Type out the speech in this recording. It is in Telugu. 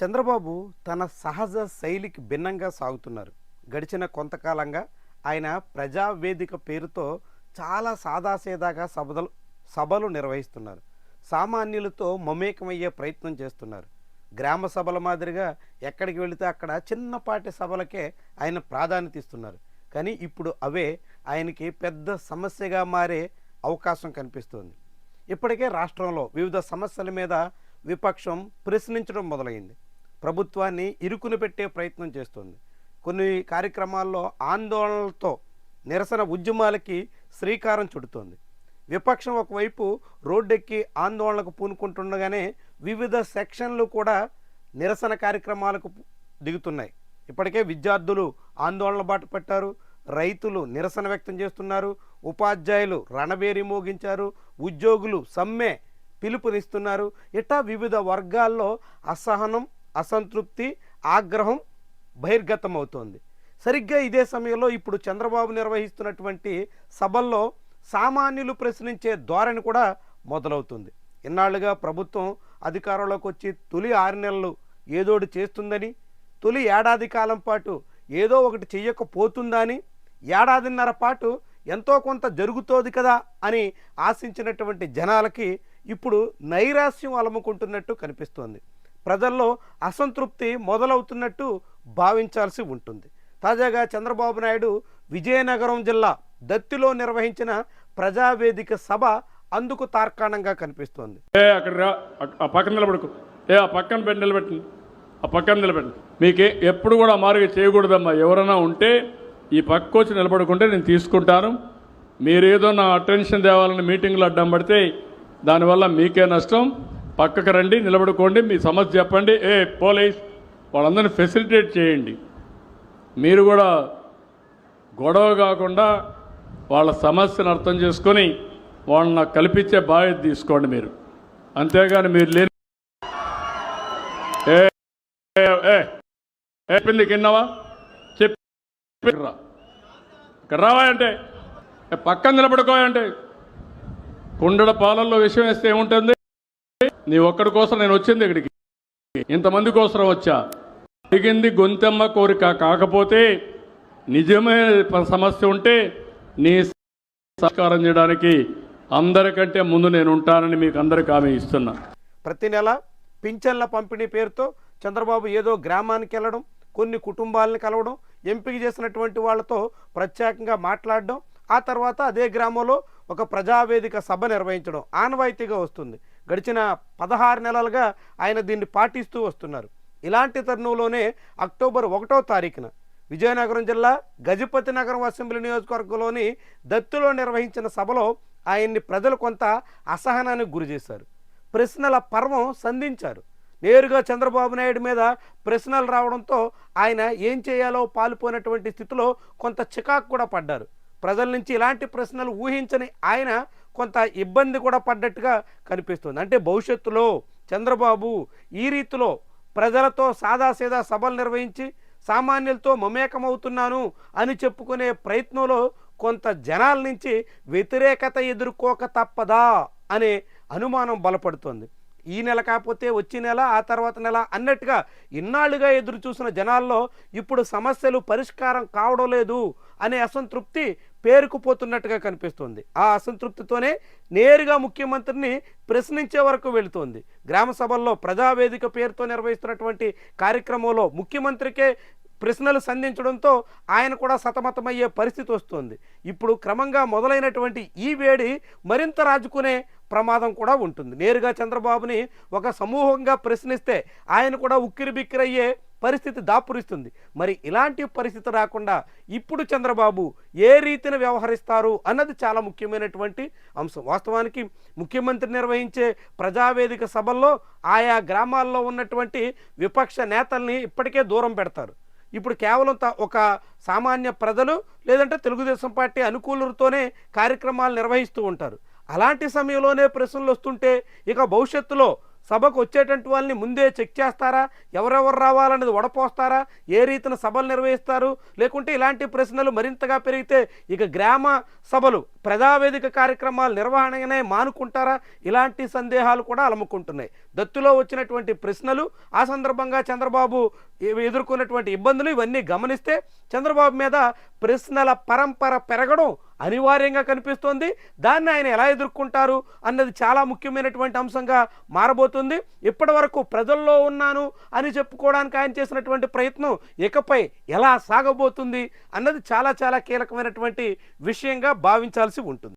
చంద్రబాబు తన సహజ శైలికి భిన్నంగా సాగుతున్నారు. గడిచిన కొంతకాలంగా ఆయన ప్రజావేదిక పేరుతో చాలా సాదాసీదాగా సభలు నిర్వహిస్తున్నారు. సామాన్యులతో మమేకమయ్యే ప్రయత్నం చేస్తున్నారు. గ్రామ సభల మాదిరిగా ఎక్కడికి వెళితే అక్కడ చిన్నపాటి సభలకే ఆయన ప్రాధాన్యత ఇస్తున్నారు. కానీ ఇప్పుడు అవే ఆయనకి పెద్ద సమస్యగా మారే అవకాశం కనిపిస్తుంది. ఇప్పటికే రాష్ట్రంలో వివిధ సమస్యల మీద విపక్షం ప్రశ్నించడం మొదలైంది. ప్రభుత్వాన్ని ఇరుకుని పెట్టే ప్రయత్నం చేస్తుంది. కొన్ని కార్యక్రమాల్లో ఆందోళనలతో నిరసన ఉద్యమాలకి శ్రీకారం చుడుతోంది. విపక్షం ఒకవైపు రోడ్డెక్కి ఆందోళనకు పూనుకుంటుండగానే వివిధ సెక్షన్లు కూడా నిరసన కార్యక్రమాలకు దిగుతున్నాయి. ఇప్పటికే విద్యార్థులు ఆందోళన బాట పట్టారు, రైతులు నిరసన వ్యక్తం చేస్తున్నారు, ఉపాధ్యాయులు రణబేరి మోగించారు, ఉద్యోగులు సమ్మె పిలుపునిస్తున్నారు. ఇట్లా వివిధ వర్గాల్లో అసహనం, అసంతృప్తి, ఆగ్రహం బహిర్గతం అవుతోంది. సరిగ్గా ఇదే సమయంలో ఇప్పుడు చంద్రబాబు నిర్వహిస్తున్నటువంటి సభల్లో సామాన్యులు ప్రశ్నించే ధోరణి కూడా మొదలవుతుంది. ఇన్నాళ్లుగా ప్రభుత్వం అధికారంలోకి వచ్చి తొలి 6 నెలలు ఏదోటి చేస్తుందని, తొలి ఏడాది కాలం పాటు ఏదో ఒకటి చెయ్యకపోతుందని, ఏడాదిన్నర పాటు ఎంతో కొంత జరుగుతోంది కదా అని ఆశించినటువంటి జనాలకి ఇప్పుడు నైరాశ్యం అలముకుంటున్నట్టు కనిపిస్తోంది. ప్రజల్లో అసంతృప్తి మొదలవుతున్నట్టు భావించాల్సి ఉంటుంది. తాజాగా చంద్రబాబు నాయుడు విజయనగరం జిల్లా దత్తిలో నిర్వహించిన ప్రజావేదిక సభ అందుకు తార్కాణంగా కనిపిస్తోంది. పక్కన నిలబడుకో, ఆ పక్కన పెట్టి నిలబెట్టండి, ఆ పక్కన నిలబెట్టండి. మీకే ఎప్పుడు కూడా మారుగా చేయకూడదమ్మా. ఎవరైనా ఉంటే ఈ పక్క వచ్చి నిలబడుకుంటే నేను తీసుకుంటాను. మీరేదో నా అటెన్షన్ తేవాలని మీటింగ్లో అడ్డం పడితే దానివల్ల మీకే నష్టం. పక్కకు రండి, నిలబడుకోండి, మీ సమస్య చెప్పండి. పోలీస్ వాళ్ళందరినీ ఫెసిలిటేట్ చేయండి. మీరు కూడా గొడవ కాకుండా వాళ్ళ సమస్యను అర్థం చేసుకొని వాళ్ళని నాకు కల్పించే బాధ్యత తీసుకోండి మీరు. అంతేగాని మీరు లేని చెప్పింది కిన్నావా చెప్పి ఇక్కడ రావా అంటే పక్కన నిలబడుకోవాలంటే కుండల పాలల్లో విషయం వేస్తే ఏముంటుంది? నీ ఒక్కడి కోసం నేను వచ్చింది ఇక్కడికి, ఇంతమంది కోసం వచ్చా. అడిగింది గొంతెమ్మ కోరిక కాకపోతే నిజమైన సమస్య ఉంటే నీ సహకారం చేయడానికి అందరికంటే ముందు నేను ఉంటానని మీకు అందరికీ హామీ ఇస్తున్నా. ప్రతి నెల పింఛన్ల పంపిణీ పేరుతో చంద్రబాబు ఏదో గ్రామానికి వెళ్ళడం, కొన్ని కుటుంబాలను కలవడం, ఎంపిక చేసినటువంటి వాళ్ళతో ప్రత్యేకంగా మాట్లాడడం, ఆ తర్వాత అదే గ్రామంలో ఒక ప్రజావేదిక సభ నిర్వహించడం ఆనవాయితీగా వస్తుంది. గడిచిన 16 నెలలుగా ఆయన దీన్ని పాటిస్తూ వస్తున్నారు. ఇలాంటి తరుణంలోనే అక్టోబర్ 1వ తారీఖున విజయనగరం జిల్లా గజపతి నగరం అసెంబ్లీ నియోజకవర్గంలోని దత్తిలో నిర్వహించిన సభలో ఆయన్ని ప్రజలు కొంత అసహనానికి గురి చేశారు. ప్రశ్నల పర్వం సంధించారు. నేరుగా చంద్రబాబు నాయుడు మీద ప్రశ్నలు రావడంతో ఆయన ఏం చేయాలో పాలుపోయినటువంటి స్థితిలో కొంత చికాకు కూడా పడ్డారు. ప్రజల నుంచి ఇలాంటి ప్రశ్నలు ఊహించని ఆయన కొంత ఇబ్బంది కూడా పడ్డట్టుగా కనిపిస్తుంది. అంటే భవిష్యత్తులో చంద్రబాబు ఈ రీతిలో ప్రజలతో సాదాసీదా సభలు నిర్వహించి సామాన్యులతో మమేకమవుతున్నాను అని చెప్పుకునే ప్రయత్నంలో కొంత జనాల నుంచి వ్యతిరేకత ఎదుర్కోక తప్పదా అనే అనుమానం బలపడుతోంది. ఈ నెల కాకపోతే వచ్చే నెల, ఆ తర్వాత నెల అన్నట్టుగా ఇన్నాళ్లుగా ఎదురు చూసిన జనాల్లో ఇప్పుడు సమస్యలు పరిష్కారం కావడం లేదు అనే అసంతృప్తి పేరుకుపోతున్నట్టుగా కనిపిస్తుంది. ఆ అసంతృప్తితోనే నేరుగా ముఖ్యమంత్రిని ప్రశ్నించే వరకు వెళుతోంది. గ్రామ సభల్లో ప్రజావేదిక పేరుతో నిర్వహిస్తున్నటువంటి కార్యక్రమంలో ముఖ్యమంత్రికే ప్రశ్నలు సంధించడంతో ఆయన కూడా సతమతమయ్యే పరిస్థితి వస్తుంది. ఇప్పుడు క్రమంగా మొదలైనటువంటి ఈ వేడి మరింత రాజుకునే ప్రమాదం కూడా ఉంటుంది. నేరుగా చంద్రబాబుని ఒక సమూహంగా ప్రశ్నిస్తే ఆయన కూడా ఉక్కిరిబిక్కిరయ్యే పరిస్థితి దాపురిస్తుంది. మరి ఇలాంటి పరిస్థితి రాకుండా ఇప్పుడు చంద్రబాబు ఏ రీతిని వ్యవహరిస్తారు అన్నది చాలా ముఖ్యమైనటువంటి అంశం. వాస్తవానికి ముఖ్యమంత్రి నిర్వహించే ప్రజావేదిక సభల్లో ఆయా గ్రామాల్లో ఉన్నటువంటి విపక్ష నేతల్ని ఇప్పటికే దూరం పెడతారు. ఇప్పుడు కేవలం ఒక సామాన్య ప్రజలు లేదంటే తెలుగుదేశం పార్టీ అనుకూలులతోనే కార్యక్రమాలు నిర్వహిస్తూ ఉంటారు. అలాంటి సమయంలోనే ప్రశ్నలు వస్తుంటే ఇక భవిష్యత్తులో సభకు వచ్చేటువంటి వాళ్ళని ముందే చెక్ చేస్తారా, ఎవరెవరు రావాలనేది వడపోస్తారా, ఏ రీతిన సభలు నిర్వహిస్తారు, లేకుంటే ఇలాంటి ప్రశ్నలు మరింతగా పెరిగితే ఇక గ్రామ సభలు ప్రజావేదిక కార్యక్రమాల నిర్వహణనే మానుకుంటారా, ఇలాంటి సందేహాలు కూడా అలముకుంటున్నాయి. దత్తులో వచ్చినటువంటి ప్రశ్నలు, ఆ సందర్భంగా చంద్రబాబు ఎదుర్కొన్నటువంటి ఇబ్బందులు ఇవన్నీ గమనిస్తే చంద్రబాబు మీద ప్రశ్నల పరంపర పెరగడం అనివార్యంగా కనిపిస్తోంది. దాన్ని ఆయన ఎలా ఎదుర్కొంటారు అన్నది చాలా ముఖ్యమైనటువంటి అంశంగా మారబోతుంది. ఇప్పటి వరకు ప్రజల్లో ఉన్నాను అని చెప్పుకోవడానికి ఆయన చేసినటువంటి ప్రయత్నం ఇకపై ఎలా సాగబోతుంది అన్నది చాలా చాలా కీలకమైనటువంటి విషయంగా భావించాల్సి ఉంటుంది.